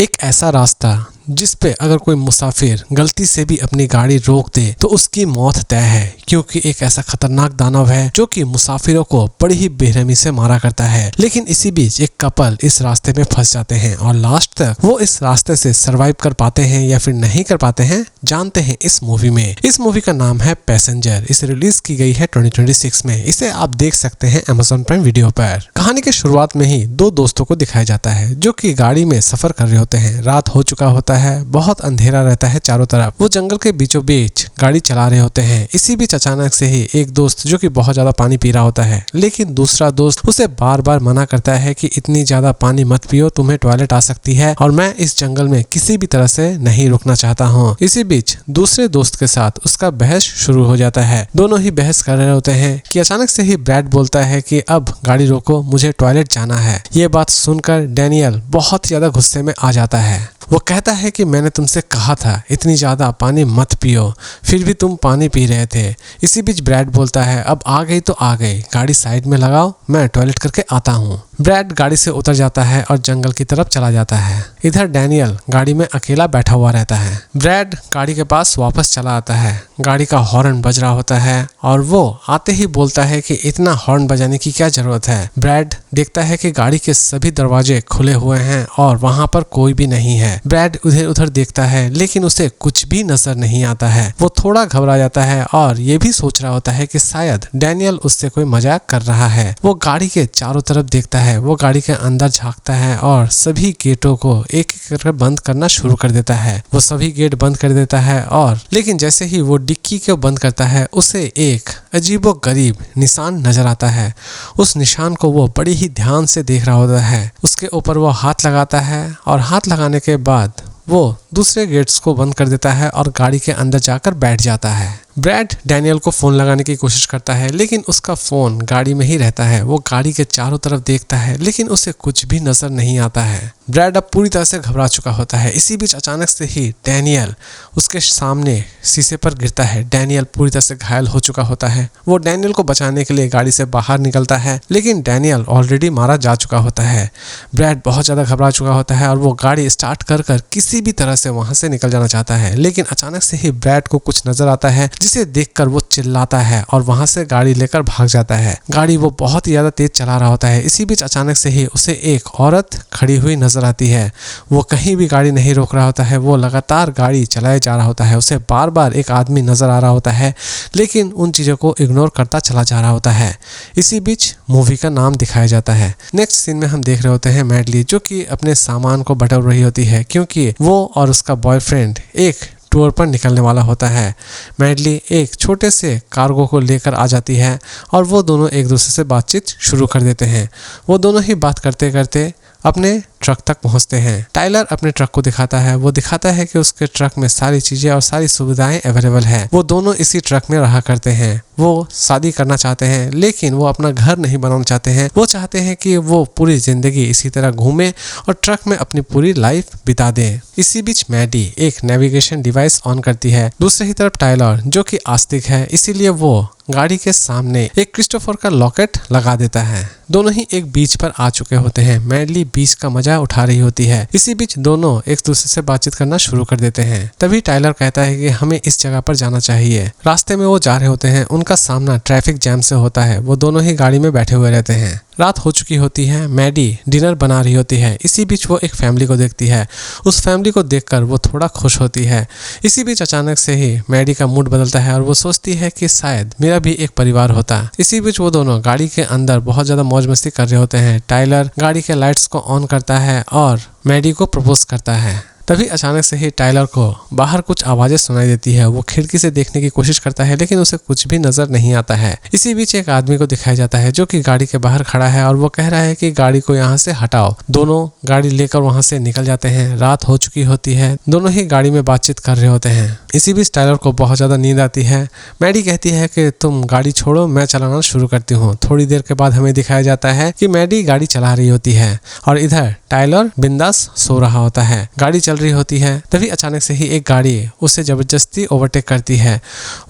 एक ऐसा रास्ता जिस पे अगर कोई मुसाफिर गलती से भी अपनी गाड़ी रोक दे तो उसकी मौत तय है, क्योंकि एक ऐसा खतरनाक दानव है जो कि मुसाफिरों को बड़ी ही बेरहमी से मारा करता है। लेकिन इसी बीच एक कपल इस रास्ते में फंस जाते हैं और लास्ट तक वो इस रास्ते से सरवाइव कर पाते हैं या फिर नहीं कर पाते हैं, जानते हैं इस मूवी में। इस मूवी का नाम है पैसेंजर। इसे रिलीज की गई है 2026 में। इसे आप देख सकते हैं Amazon प्राइम वीडियो पर। कहानी के शुरुआत में ही दो दोस्तों को दिखाया जाता है जो कि गाड़ी में सफर कर रहे होते हैं। रात हो चुका होता है, बहुत अंधेरा रहता है चारों तरफ। वो जंगल के बीचों बीच गाड़ी चला रहे होते हैं। इसी बीच अचानक से ही एक दोस्त जो कि बहुत ज्यादा पानी पी रहा होता है, लेकिन दूसरा दोस्त उसे बार बार मना करता है कि इतनी ज्यादा पानी मत पियो, तुम्हें टॉयलेट आ सकती है और मैं इस जंगल में किसी भी तरह से नहीं रुकना चाहता हूँ। इसी बीच दूसरे दोस्त के साथ उसका बहस शुरू हो जाता है। दोनों ही बहस कर रहे होते हैं कि अचानक से ही ब्रैड बोलता है कि अब गाड़ी रोको, मुझे टॉयलेट जाना है। ये बात सुनकर डैनियल बहुत ज्यादा गुस्से में आ जाता है। वो कहता है कि मैंने तुमसे कहा था इतनी ज्यादा पानी मत पियो, फिर भी तुम पानी पी रहे थे। इसी बीच ब्रैड बोलता है अब आ गई तो आ गई, गाड़ी साइड में लगाओ, मैं टॉयलेट करके आता हूँ। ब्रैड गाड़ी से उतर जाता है और जंगल की तरफ चला जाता है। इधर डैनियल गाड़ी में अकेला बैठा हुआ रहता है। ब्रैड गाड़ी के पास वापस चला आता है। गाड़ी का हॉर्न बज रहा होता है और वो आते ही बोलता है कि इतना हॉर्न बजाने की क्या जरूरत है। ब्रैड देखता है कि गाड़ी के सभी दरवाजे खुले हुए हैं और वहां पर कोई भी नहीं है। ब्रैड उधर उधर देखता है लेकिन उसे कुछ भी नजर नहीं आता है। वो थोड़ा घबरा जाता है और ये भी सोच रहा होता है कि शायद डैनियल उससे कोई मजाक कर रहा है। वो गाड़ी के चारों तरफ देखता है, वो गाड़ी के अंदर झांकता है और सभी गेटों को एक एक करके बंद करना शुरू कर देता है। वो सभी गेट बंद कर देता है और लेकिन जैसे ही वो डिक्की को बंद करता है उसे एक अजीबोगरीब निशान नजर आता है। उस निशान को वो बड़ी ही ध्यान से देख रहा होता है। उसके ऊपर वो हाथ लगाता है और हाथ लगाने के बाद वो दूसरे गेट्स को बंद कर देता है और गाड़ी के अंदर जाकर बैठ जाता है। ब्रैड डैनियल को फोन लगाने की कोशिश करता है लेकिन उसका फोन गाड़ी में ही रहता है। वो गाड़ी के चारों तरफ देखता है लेकिन उसे कुछ भी नजर नहीं आता है। ब्रैड अब पूरी तरह से घबरा चुका होता है। इसी बीच अचानक से ही डैनियल उसके सामने शीशे पर गिरता है। डैनियल पूरी तरह से घायल हो चुका होता है। वो डैनियल को बचाने के लिए गाड़ी से बाहर निकलता है लेकिन डैनियल ऑलरेडी मारा जा चुका होता है। ब्रैड बहुत ज्यादा घबरा चुका होता है और वो गाड़ी स्टार्ट कर किसी भी तरह से वहां से निकल जाना चाहता है, लेकिन अचानक से ही ब्रैड को कुछ नजर आता है जिसे देखकर वो चिल्लाता है और वहां से गाड़ी लेकर भाग जाता है। गाड़ी वो बहुत ही ज्यादा तेज चला रहा होता है। इसी बीच अचानक से ही उसे एक औरत खड़ी हुई नजर आती है। वो कहीं भी गाड़ी नहीं रोक रहा होता है, वो लगातार गाड़ी चलाए जा रहा होता है। उसे बार बार एक आदमी नजर आ रहा होता है लेकिन उन चीजों को इग्नोर करता चला जा रहा होता है। इसी बीच मूवी का नाम दिखाया जाता है। नेक्स्ट सीन में हम देख रहे होते हैं मैडली जो कि अपने सामान को बटोर रही होती है, क्योंकि वो और उसका बॉयफ्रेंड एक टूर पर निकलने वाला होता है। मैडली एक छोटे से कार्गो को लेकर आ जाती है और वो दोनों एक दूसरे से बातचीत शुरू कर देते हैं। वो दोनों ही बात करते करते अपने ट्रक तक पहुंचते हैं। टाइलर अपने ट्रक को दिखाता है। वो दिखाता है कि उसके ट्रक में सारी चीजें और सारी सुविधाएं अवेलेबल है। वो दोनों इसी ट्रक में रहा करते हैं। वो शादी करना चाहते हैं लेकिन वो अपना घर नहीं बनाना चाहते हैं। वो चाहते हैं कि वो पूरी जिंदगी इसी तरह घूमे और ट्रक में अपनी पूरी लाइफ बिता दे। इसी बीच मैडी एक नेविगेशन डिवाइस ऑन करती है। दूसरी ही तरफ टाइलर जो कि आस्तिक है, इसीलिए वो गाड़ी के सामने एक क्रिस्टोफर का लॉकेट लगा देता है। दोनों ही एक बीच पर आ चुके होते हैं। मैडली बीच का मजा उठा रही होती है। इसी बीच दोनों एक दूसरे से बातचीत करना शुरू कर देते हैं। तभी टाइलर कहता है कि हमें इस जगह पर जाना चाहिए। रास्ते में वो जा रहे होते हैं, उनका सामना ट्रैफिक जैम से होता है। वो दोनों ही गाड़ी में बैठे हुए रहते हैं। रात हो चुकी होती है। मैडी डिनर बना रही होती है। इसी बीच वो एक फैमिली को देखती है। उस फैमिली को देखकर वो थोड़ा खुश होती है। इसी बीच अचानक से ही मैडी का मूड बदलता है और वो सोचती है कि शायद मेरा भी एक परिवार होता। इसी बीच वो दोनों गाड़ी के अंदर बहुत ज्यादा मौज मस्ती कर रहे होते हैं। टाइलर गाड़ी के लाइट्स को ऑन करता है और मैडी को प्रपोज करता है। तभी अचानक से ही टाइलर को बाहर कुछ आवाजें सुनाई देती है। वो खिड़की से देखने की कोशिश करता है लेकिन उसे कुछ भी नजर नहीं आता है। इसी बीच एक आदमी को दिखाया जाता है जो कि गाड़ी के बाहर खड़ा है और वो कह रहा है कि गाड़ी को यहाँ से हटाओ। दोनों गाड़ी लेकर वहां से निकल जाते हैं। रात हो चुकी होती है। दोनों ही गाड़ी में बातचीत कर रहे होते हैं। इसी बीच टाइलर को बहुत ज्यादा नींद आती है। मैडी कहती है कि तुम गाड़ी छोड़ो, मैं चलाना शुरू करती हूँ। थोड़ी देर के बाद हमें दिखाया जाता है कि मैडी गाड़ी चला रही होती है और इधर टाइलर बिंदास सो रहा होता है। गाड़ी चल रही होती है। तभी अचानक से ही एक गाड़ी उसे जबरदस्ती ओवरटेक करती है।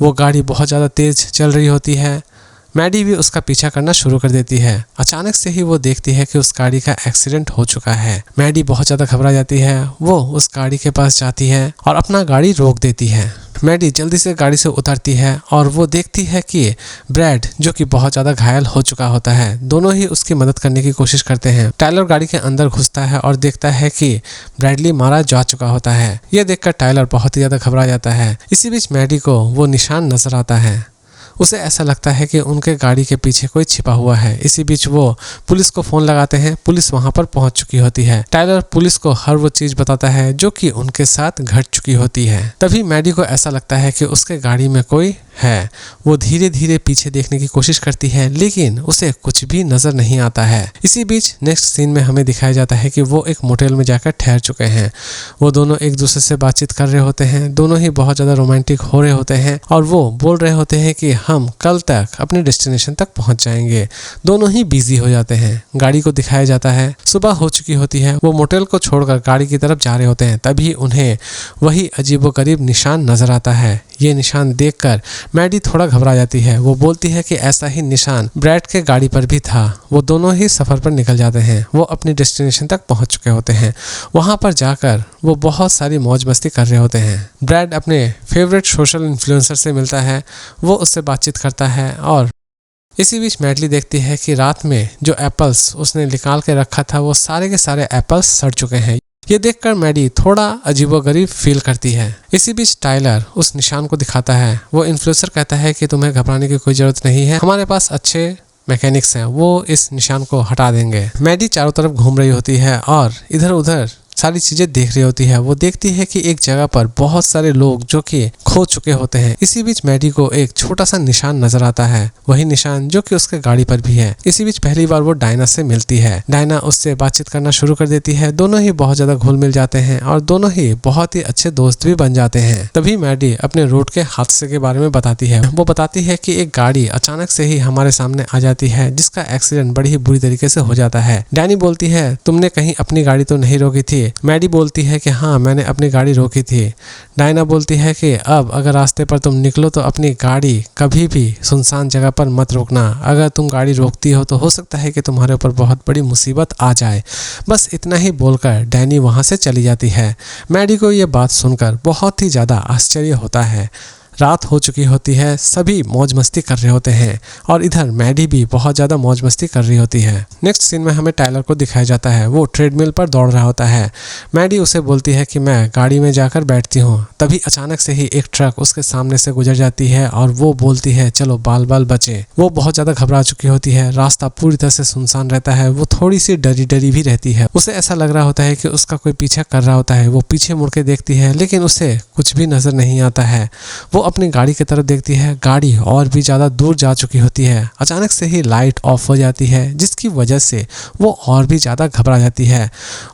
वो गाड़ी बहुत ज्यादा तेज चल रही होती है। मैडी भी उसका पीछा करना शुरू कर देती है। अचानक से ही वो देखती है कि उस गाड़ी का एक्सीडेंट हो चुका है। मैडी बहुत ज्यादा घबरा जाती है। वो उस गाड़ी के पास जाती है और अपना गाड़ी रोक देती है। मैडी जल्दी से गाड़ी से उतरती है और वो देखती है कि ब्रैड, जो कि बहुत ज्यादा घायल हो चुका होता है, दोनों ही उसकी मदद करने की कोशिश करते हैं। टायलर गाड़ी के अंदर घुसता है और देखता है कि ब्रैडली मारा जा चुका होता है। यह देखकर टायलर बहुत ही ज्यादा घबरा जाता है। इसी बीच मैडी को वो निशान नजर आता है। उसे ऐसा लगता है कि उनके गाड़ी के पीछे कोई छिपा हुआ है। इसी बीच वो पुलिस को फोन लगाते हैं। पुलिस वहां पर पहुंच चुकी होती है। टायलर पुलिस को हर वो चीज बताता है जो कि उनके साथ घट चुकी होती है। तभी मैडी को ऐसा लगता है कि उसके गाड़ी में कोई है। वो धीरे धीरे पीछे देखने की कोशिश करती है, लेकिन उसे कुछ भी नजर नहीं आता है। इसी बीच नेक्स्ट सीन में हमें दिखाया जाता है कि वो एक मोटेल में जाकर ठहर चुके हैं। वो दोनों एक दूसरे से बातचीत कर रहे होते हैं। दोनों ही बहुत ज्यादा रोमांटिक हो रहे होते हैं और वो बोल रहे होते हैं कि हम कल तक अपने डेस्टिनेशन तक पहुंच जाएंगे। दोनों ही बिजी हो जाते हैं। गाड़ी को दिखाया जाता है। सुबह हो चुकी होती है। वो मोटेल को छोड़कर गाड़ी की तरफ जा रहे होते हैं। तभी उन्हें वही अजीबोगरीब निशान नजर आता है। ये निशान देखकर मैडी थोड़ा घबरा जाती है। वो बोलती है कि ऐसा ही निशान ब्रैड के गाड़ी पर भी था। वो दोनों ही सफर पर निकल जाते हैं। वो अपनी डेस्टिनेशन तक पहुंच चुके होते हैं। वहां पर जाकर वो बहुत सारी मौज मस्ती कर रहे होते हैं। ब्रैड अपने फेवरेट सोशल इन्फ्लुएंसर से मिलता है। वो उससे बातचीत करता है और इसी बीच मैडली देखती है कि रात में जो एप्पल्स उसने निकाल के रखा था, वो सारे के सारे एप्पल्स सड़ चुके हैं। ये देखकर मैडी थोड़ा अजीबोगरीब फील करती है। इसी बीच टायलर उस निशान को दिखाता है। वो इन्फ्लुएंसर कहता है कि तुम्हें घबराने की कोई जरूरत नहीं है, हमारे पास अच्छे मैकेनिक्स हैं, वो इस निशान को हटा देंगे। मैडी चारों तरफ घूम रही होती है और इधर उधर सारी चीजें देख रही होती है। वो देखती है कि एक जगह पर बहुत सारे लोग जो कि खो चुके होते हैं। इसी बीच मैडी को एक छोटा सा निशान नजर आता है, वही निशान जो कि उसके गाड़ी पर भी है। इसी बीच पहली बार वो डायना से मिलती है। डायना उससे बातचीत करना शुरू कर देती है। दोनों ही बहुत ज्यादा घुल मिल जाते हैं और दोनों ही बहुत ही अच्छे दोस्त भी बन जाते हैं। तभी मैडी अपने रोड के हादसे के बारे में बताती है। वो बताती है कि एक गाड़ी अचानक से ही हमारे सामने आ जाती है, जिसका एक्सीडेंट बड़ी ही बुरी तरीके से हो जाता है। डैनी बोलती है, तुमने कहीं अपनी गाड़ी तो नहीं रोकी थी? मैडी बोलती है कि हाँ, मैंने अपनी गाड़ी रोकी थी। डायना बोलती है कि अब अगर रास्ते पर तुम निकलो तो अपनी गाड़ी कभी भी सुनसान जगह पर मत रोकना। अगर तुम गाड़ी रोकती हो सकता है कि तुम्हारे ऊपर बहुत बड़ी मुसीबत आ जाए। बस इतना ही बोलकर डैनी वहां से चली जाती है। मैडी को ये बात सुनकर बहुत ही ज्यादा आश्चर्य होता है। रात हो चुकी होती है। सभी मौज मस्ती कर रहे होते हैं और इधर मैडी भी बहुत ज्यादा मौज मस्ती कर रही होती है। नेक्स्ट सीन में हमें टायलर को दिखाया जाता है। वो ट्रेडमिल पर दौड़ रहा होता है। मैडी उसे बोलती है कि मैं गाड़ी में जाकर बैठती हूँ। तभी अचानक से ही एक ट्रक उसके सामने से गुजर जाती है और वो बोलती है, चलो बाल बाल बचे। वो बहुत ज्यादा घबरा चुकी होती है। रास्ता पूरी तरह से सुनसान रहता है। वो थोड़ी सी डरी डरी भी रहती है। उसे ऐसा लग रहा होता है कि उसका कोई पीछा कर रहा होता है। वो पीछे मुड़ के देखती है, लेकिन उसे कुछ भी नजर नहीं आता है। वो अपनी गाड़ी की तरफ देखती है। गाड़ी और भी ज्यादा दूर जा चुकी होती है। अचानक से ही लाइट ऑफ हो जाती है, जिसकी वजह से वो और भी ज्यादा घबरा जाती है।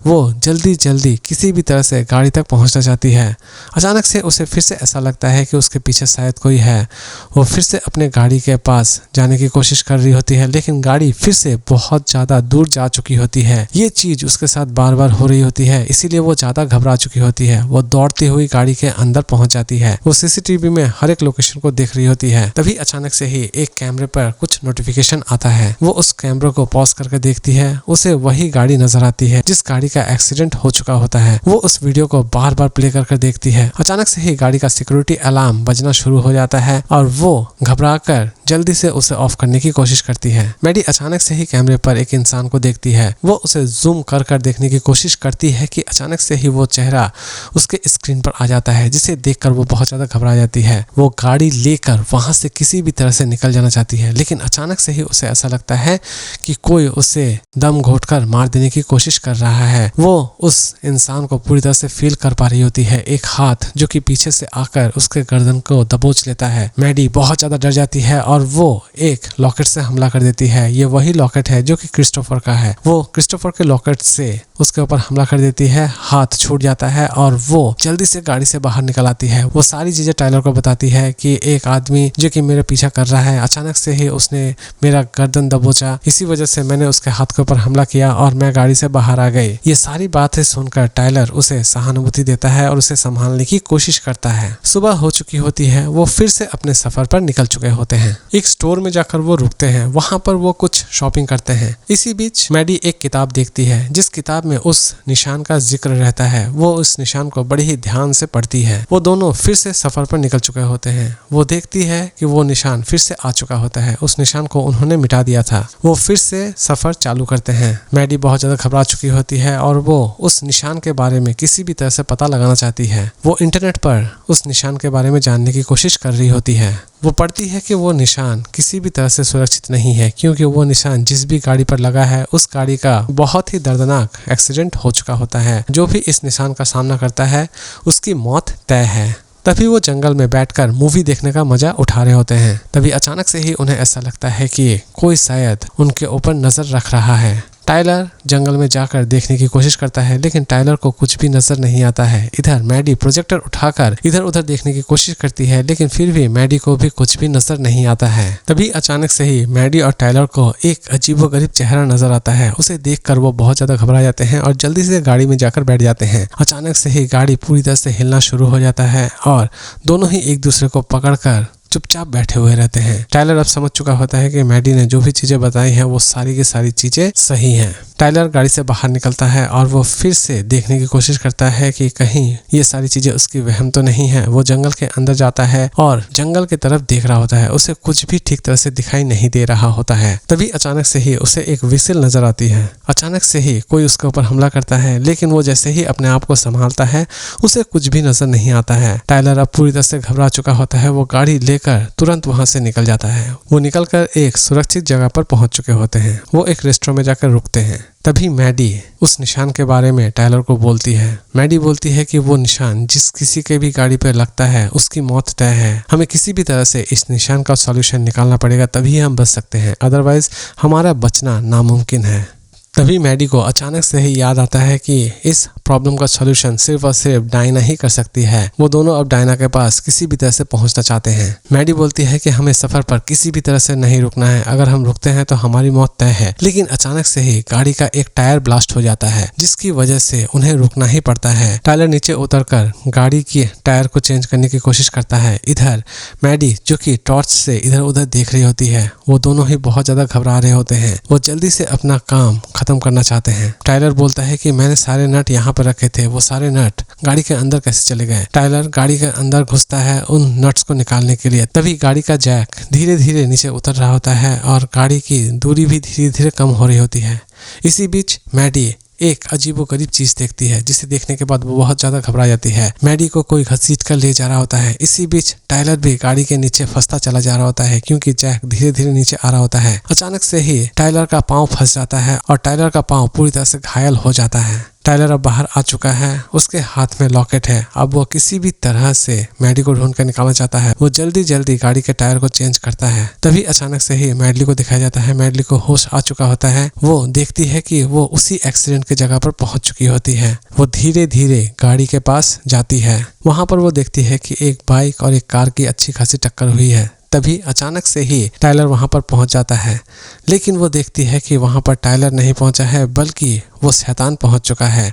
वो जल्दी जल्दी किसी भी तरह से गाड़ी तक पहुंचना चाहती है। अचानक से उसे फिर से ऐसा लगता है कि उसके पीछे शायद कोई है। वो फिर से अपने गाड़ी के पास जाने की कोशिश कर रही होती है, लेकिन गाड़ी फिर से बहुत ज्यादा दूर जा चुकी होती है। ये चीज उसके साथ बार बार हो रही होती है, इसीलिए वो ज्यादा घबरा चुकी होती है। वो दौड़ती हुई गाड़ी के अंदर पहुंच जाती है। वो सीसीटीवी में हर एक लोकेशन को देख रही होती है। तभी अचानक से ही एक कैमरे पर कुछ नोटिफिकेशन आता है। वो उस कैमरे को पॉज करके देखती है। उसे वही गाड़ी नजर आती है जिस गाड़ी का एक्सीडेंट हो चुका होता है। वो उस वीडियो को बार बार प्ले करके देखती है। अचानक से ही गाड़ी का सिक्योरिटी अलार्म बजना शुरू हो जाता है और वो घबराकर जल्दी से उसे ऑफ करने की कोशिश करती है। मैडी अचानक से ही कैमरे पर एक इंसान को देखती है। वो उसे जूम कर कर देखने की कोशिश करती है कि अचानक से ही वो चेहरा उसके स्क्रीन पर आ जाता है, जिसे देखकर वो बहुत ज्यादा घबरा जाती है। वो गाड़ी लेकर वहां से किसी भी तरह से निकल जाना चाहती है, लेकिन अचानक से ही उसे ऐसा लगता है कि कोई उसे दम घोटकर मार देने की कोशिश कर रहा है। वो उस इंसान को पूरी तरह से फील कर पा रही होती है। एक हाथ जो कि पीछे से आकर उसके गर्दन को दबोच लेता है। मैडी बहुत ज्यादा डर जाती है और वो एक लॉकेट से हमला कर देती है। ये वही लॉकेट है जो कि क्रिस्टोफर का है। वो क्रिस्टोफर के लॉकेट से उसके ऊपर हमला कर देती है, हाथ छूट जाता है और वो जल्दी से गाड़ी से बाहर निकल आती है। वो सारी चीजें टाइलर को बताती है कि एक आदमी जो कि मेरे पीछा कर रहा है, अचानक से ही उसने मेरा गर्दन दबोचा, इसी वजह से मैंने उसके हाथ के ऊपर हमला किया और मैं गाड़ी से बाहर आ गई। ये सारी बातें सुनकर टाइलर उसे सहानुभूति देता है और उसे संभालने की कोशिश करता है। सुबह हो चुकी होती है, वो फिर से अपने सफर पर निकल चुके होते हैं। एक स्टोर में जाकर वो रुकते हैं, वहां पर वो कुछ शॉपिंग करते हैं। इसी बीच मैडी एक किताब देखती है, जिस किताब में उस निशान का जिक्र रहता है। वो उस निशान को बड़ी ही ध्यान से पढ़ती है। वो दोनों फिर से सफर पर निकल चुके होते हैं। वो देखती है कि वो निशान फिर से आ चुका होता है, उस निशान को उन्होंने मिटा दिया था। वो फिर से सफर चालू करते हैं। मैडी बहुत ज्यादा घबरा चुकी होती है और वो उस निशान के बारे में किसी भी तरह से पता लगाना चाहती है। वो इंटरनेट पर उस निशान के बारे में जानने की कोशिश कर रही होती है। वो पढ़ती है कि वो निशान किसी भी तरह से सुरक्षित नहीं है, क्योंकि वो निशान जिस भी गाड़ी पर लगा है उस गाड़ी का बहुत ही दर्दनाक एक्सीडेंट हो चुका होता है। जो भी इस निशान का सामना करता है उसकी मौत तय है। तभी वो जंगल में बैठकर मूवी देखने का मजा उठा रहे होते हैं। तभी अचानक से ही उन्हें ऐसा लगता है कि कोई शायद उनके ऊपर नजर रख रहा है। टाइलर जंगल में जाकर देखने की कोशिश करता है, लेकिन टाइलर को कुछ भी नजर नहीं आता है। इधर मैडी प्रोजेक्टर उठाकर इधर उधर देखने की कोशिश करती है, लेकिन फिर भी मैडी को भी कुछ भी नजर नहीं आता है। तभी अचानक से ही मैडी और टाइलर को एक अजीबोगरीब चेहरा नजर आता है। उसे देखकर वो बहुत ज्यादा घबरा जाते हैं और जल्दी से गाड़ी में जाकर बैठ जाते हैं। अचानक से ही गाड़ी पूरी तरह से हिलना शुरू हो जाता है और दोनों ही एक दूसरे को पकड़कर चुपचाप बैठे हुए रहते हैं। टाइलर अब समझ चुका होता है कि मैडी ने जो भी चीजें बताई हैं वो सारी की सारी चीजें सही हैं। टाइलर गाड़ी से बाहर निकलता है और वो फिर से देखने की कोशिश करता है कि कहीं ये सारी चीजें उसकी वहम तो नहीं है। वो जंगल के अंदर जाता है और जंगल की तरफ देख रहा होता है। उसे कुछ भी ठीक तरह से दिखाई नहीं दे रहा होता है। तभी अचानक से ही उसे एक विसिल नजर आती है। अचानक से ही कोई उसके ऊपर हमला करता है, लेकिन वो जैसे ही अपने आप को संभालता है उसे कुछ भी नजर नहीं आता है। टाइलर अब पूरी तरह से घबरा चुका होता है। वो गाड़ी लेकर तुरंत वहां से निकल जाता है। वो निकलकर एक सुरक्षित जगह पर पहुंच चुके होते हैं। वो एक रेस्टोरेंट में जाकर रुकते हैं। तभी मैडी उस निशान के बारे में टाइलर को बोलती है। मैडी बोलती है कि वो निशान जिस किसी के भी गाड़ी पर लगता है उसकी मौत तय है। हमें किसी भी तरह से इस निशान का सॉल्यूशन निकालना पड़ेगा, तभी हम बच सकते हैं, अदरवाइज हमारा बचना नामुमकिन है। तभी मैडी को अचानक से ही याद आता है कि इस प्रॉब्लम का सॉल्यूशन सिर्फ और सिर्फ डायना ही कर सकती है। वो दोनों अब डायना के पास किसी भी तरह से पहुंचना चाहते हैं। मैडी बोलती है कि हमें सफर पर किसी भी तरह से नहीं रुकना है, अगर हम रुकते हैं तो हमारी मौत तय है। लेकिन अचानक से ही गाड़ी का एक टायर ब्लास्ट हो जाता है, जिसकी वजह से उन्हें रुकना ही पड़ता है। टाइलर नीचे उतरकर गाड़ी की टायर को चेंज करने की कोशिश करता है। इधर मैडी जो कि टॉर्च से इधर उधर देख रही होती है, वो दोनों ही बहुत ज्यादा घबरा रहे होते हैं। वो जल्दी से अपना काम खत्म करना चाहते हैं। टाइलर बोलता है कि मैंने सारे नट यहाँ पर रखे थे, वो सारे नट गाड़ी के अंदर कैसे चले गए। टाइलर गाड़ी के अंदर घुसता है उन नट्स को निकालने के लिए। तभी गाड़ी का जैक धीरे धीरे नीचे उतर रहा होता है और गाड़ी की दूरी भी धीरे धीरे कम हो रही होती है। इसी बीच मैडी एक अजीबोगरीब चीज देखती है, जिसे देखने के बाद वो बहुत ज्यादा घबरा जाती है। मैडी को कोई घसीट कर ले जा रहा होता है। इसी बीच टाइलर भी गाड़ी के नीचे फंसता चला जा रहा होता है, क्योंकि जैक धीरे धीरे नीचे आ रहा होता है। अचानक से ही टाइलर का पाँव फंस जाता है और टाइलर का पाँव पूरी तरह से घायल हो जाता है। टाइलर अब बाहर आ चुका है, उसके हाथ में लॉकेट है। अब वो किसी भी तरह से मैडी को ढूंढ कर निकालना चाहता है। वो जल्दी जल्दी गाड़ी के टायर को चेंज करता है। तभी अचानक से ही मैडली को दिखाया जाता है। मैडली को होश आ चुका होता है। वो देखती है कि वो उसी एक्सीडेंट की जगह पर पहुंच चुकी होती है। वो धीरे धीरे गाड़ी के पास जाती है। वहां पर वो देखती है कि एक बाइक और एक कार की अच्छी खासी टक्कर हुई है। तभी अचानक से ही टाइलर वहां पर पहुंच जाता है, लेकिन वो देखती है कि वहां पर टाइलर नहीं पहुंचा है, बल्कि वो शैतान पहुंच चुका है।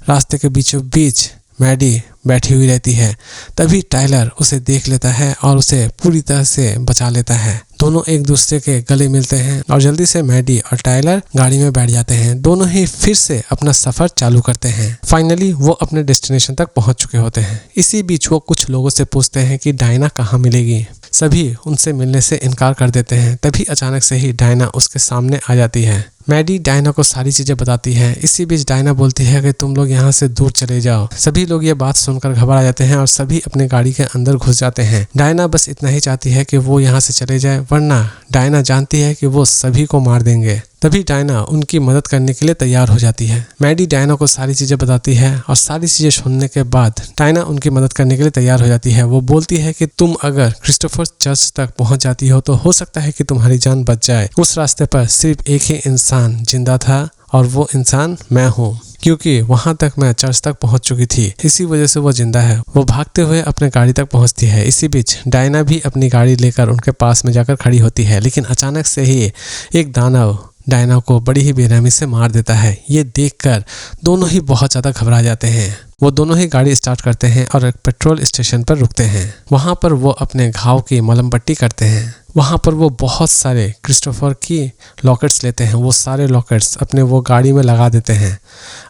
रास्ते के बीचों बीच मैडी बैठी हुई रहती है। तभी टाइलर उसे देख लेता है और उसे पूरी तरह से बचा लेता है। दोनों एक दूसरे के गले मिलते हैं और जल्दी से मैडी और टाइलर गाड़ी में बैठ जाते हैं। दोनों ही फिर से अपना सफर चालू करते हैं। फाइनली वो अपने डेस्टिनेशन तक पहुंच चुके होते हैं। इसी बीच वो कुछ लोगों से पूछते हैं कि डायना कहाँ मिलेगी। सभी उनसे मिलने से इनकार कर देते हैं। तभी अचानक से ही डायना उसके सामने आ जाती है। मैडी डायना को सारी चीजें बताती है। इसी बीच डायना बोलती है कि तुम लोग यहाँ से दूर चले जाओ। सभी लोग ये बात सुनकर घबरा जाते हैं और सभी अपने गाड़ी के अंदर घुस जाते हैं। डायना बस इतना ही चाहती है कि वो यहाँ से चले जाए, वरना डायना जानती है कि वो सभी को मार देंगे। तभी डायना उनकी मदद करने के लिए तैयार हो जाती है। मैडी डायना को सारी चीजें बताती है और सारी चीजें सुनने के बाद डायना उनकी मदद करने के लिए तैयार हो जाती है। वो बोलती है कि तुम अगर क्रिस्टोफर चर्च तक पहुंच जाती हो तो हो सकता है कि तुम्हारी जान बच जाए। उस रास्ते पर सिर्फ एक ही इंसान जिंदा था और वो इंसान मैं हूँ, क्योंकि वहां तक मैं चर्च तक पहुंच चुकी थी। इसी वजह से वो जिंदा है। वो भागते हुए अपने गाड़ी तक पहुंचती है। इसी बीच डायना भी अपनी गाड़ी लेकर उनके पास में जाकर खड़ी होती है, लेकिन अचानक से ही एक दानव डायना को बड़ी ही बेरहमी से मार देता है। ये देखकर दोनों ही बहुत ज्यादा घबरा जाते हैं। वो दोनों ही गाड़ी स्टार्ट करते हैं और एक पेट्रोल स्टेशन पर रुकते हैं। वहां पर वो अपने घाव की मलम पट्टी करते हैं। वहां पर वो बहुत सारे क्रिस्टोफर की लॉकेट्स लेते हैं। वो सारे लॉकेट्स अपने वो गाड़ी में लगा देते हैं।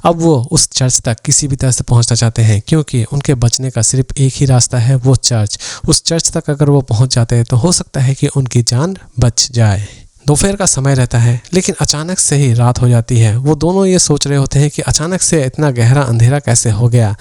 अब वो उस चर्च तक किसी भी तरह से पहुंचना चाहते हैं, क्योंकि उनके बचने का सिर्फ एक ही रास्ता है, वो चर्च। उस चर्च तक अगर वो पहुंच जाते हैं तो हो सकता है कि उनकी जान बच जाए। दोपहर का समय रहता है, लेकिन अचानक से ही रात हो जाती है। वो दोनों ये सोच रहे होते हैं कि अचानक से इतना गहरा अंधेरा कैसे हो गया।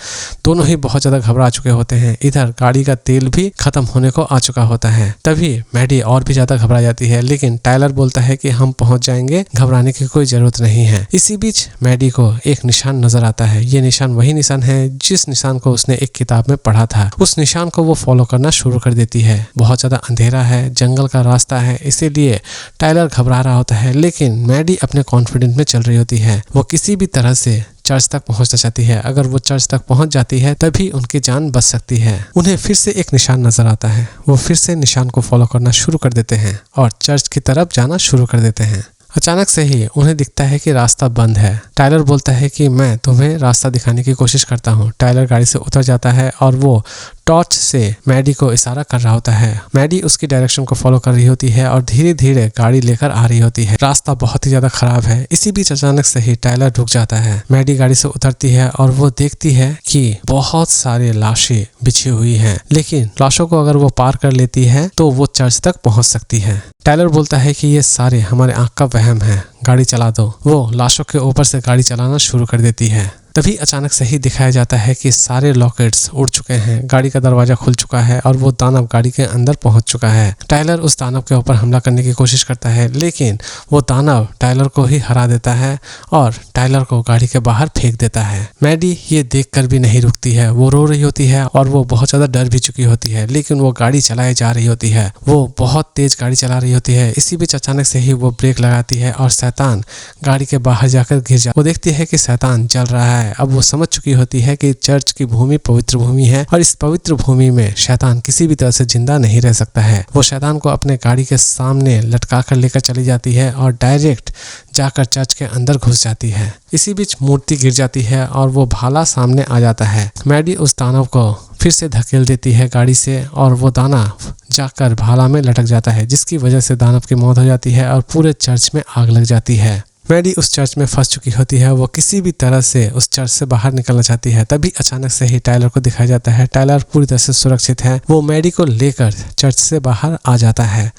दोनों ही बहुत ज़्यादा घबरा चुके होते हैं। इधर गाड़ी का तेल भी खत्म होने को आ चुका होता है। तभी मैडी और भी ज़्यादा घबरा जाती है, लेकिन टायलर बोलता है कि हम पहुंच जाएंगे, घबराने की कोई ज़रूरत नहीं है। इसी बीच मैडी को एक निशान नजर आता है। ये निशान वही निशान है जिस निशान को उसने एक किताब में पढ़ा था। उस निशान को वो फॉलो करना शुरू कर देती है। बहुत ज़्यादा अंधेरा है, जंगल का रास्ता है, इसीलिए टायलर घबरा रहा होता है, लेकिन मैडी अपने कॉन्फिडेंट में चल रही होती है। वो किसी भी तरह से चर्च तक पहुंचना चाहती है। अगर वो चर्च तक पहुंच जाती है तभी उनकी जान बच सकती है। उन्हें फिर से एक निशान नजर आता है। वो फिर से निशान को फॉलो करना शुरू कर देते हैं और चर्च की तरफ जाना शुरू कर देते हैं। अचानक से ही उन्हें दिखता है कि रास्ता बंद है। टायलर बोलता है कि मैं तुम्हें रास्ता दिखाने की कोशिश करता हूँ। टायलर गाड़ी से उतर जाता है और वो टॉर्च से मैडी को इशारा कर रहा होता है। मैडी उसकी डायरेक्शन को फॉलो कर रही होती है और धीरे धीरे गाड़ी लेकर आ रही होती है। रास्ता बहुत ही ज्यादा खराब है। इसी बीच अचानक से ही टायलर रुक जाता है। मैडी गाड़ी से उतरती है और वो देखती है कि बहुत सारे लाशें बिछी हुई हैं, लेकिन लाशों को अगर वो पार कर लेती है तो वो चर्च तक पहुंच सकती है। टायलर बोलता है कि ये सारे हमारे आंख का वहम है, गाड़ी चला दो। वो लाशों के ऊपर से गाड़ी चलाना शुरू कर देती है। तभी अचानक से ही दिखाया जाता है कि सारे लॉकेट्स उड़ चुके हैं, गाड़ी का दरवाजा खुल चुका है और वो दानव गाड़ी के अंदर पहुंच चुका है। टायलर उस दानव के ऊपर हमला करने की कोशिश करता है, लेकिन वो दानव टायलर को ही हरा देता है और टायलर को गाड़ी के बाहर फेंक देता है। मैडी ये देखकर भी नहीं रुकती है। वो रो रही होती है और वो बहुत ज्यादा डर भी चुकी होती है, लेकिन वो गाड़ी चलाई जा रही होती है। वो बहुत तेज गाड़ी चला रही होती है। इसी बीच अचानक से ही वो ब्रेक लगाती है और शैतान गाड़ी के बाहर जाकर गिर जाता है। वो देखती है कि शैतान जल रहा है। अब वो समझ चुकी होती है कि चर्च की भूमि पवित्र भूमि है और इस पवित्र भूमि में शैतान किसी भी तरह से जिंदा नहीं रह सकता है। वो शैतान को अपने गाड़ी के सामने लटका कर लेकर चली जाती है और डायरेक्ट जाकर चर्च के अंदर घुस जाती है। इसी बीच मूर्ति गिर जाती है और वो भाला सामने आ जाता है। मैडी उस दानव को फिर से धकेल देती है गाड़ी से और वो दानव जाकर भाला में लटक जाता है, जिसकी वजह से दानव की मौत हो जाती है और पूरे चर्च में आग लग जाती है। मैडी उस चर्च में फंस चुकी होती है। वो किसी भी तरह से उस चर्च से बाहर निकलना चाहती है। तभी अचानक से ही टायलर को दिखाया जाता है। टायलर पूरी तरह से सुरक्षित है। वो मैडी को लेकर चर्च से बाहर आ जाता है।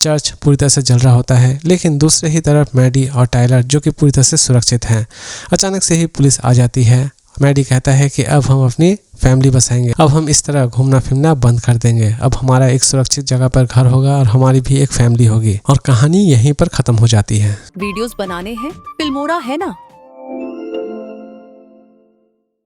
चर्च पूरी तरह से जल रहा होता है, लेकिन दूसरे ही तरफ मैडी और टायलर जो कि पूरी तरह से सुरक्षित हैं। अचानक से ही पुलिस आ जाती है। मैडी कहता है कि अब हम अपनी फैमिली बसाएंगे, अब हम इस तरह घूमना फिरना बंद कर देंगे, अब हमारा एक सुरक्षित जगह पर घर होगा और हमारी भी एक फैमिली होगी। और कहानी यहीं पर खत्म हो जाती है। वीडियोस बनाने हैं, फिल्मोरा है ना।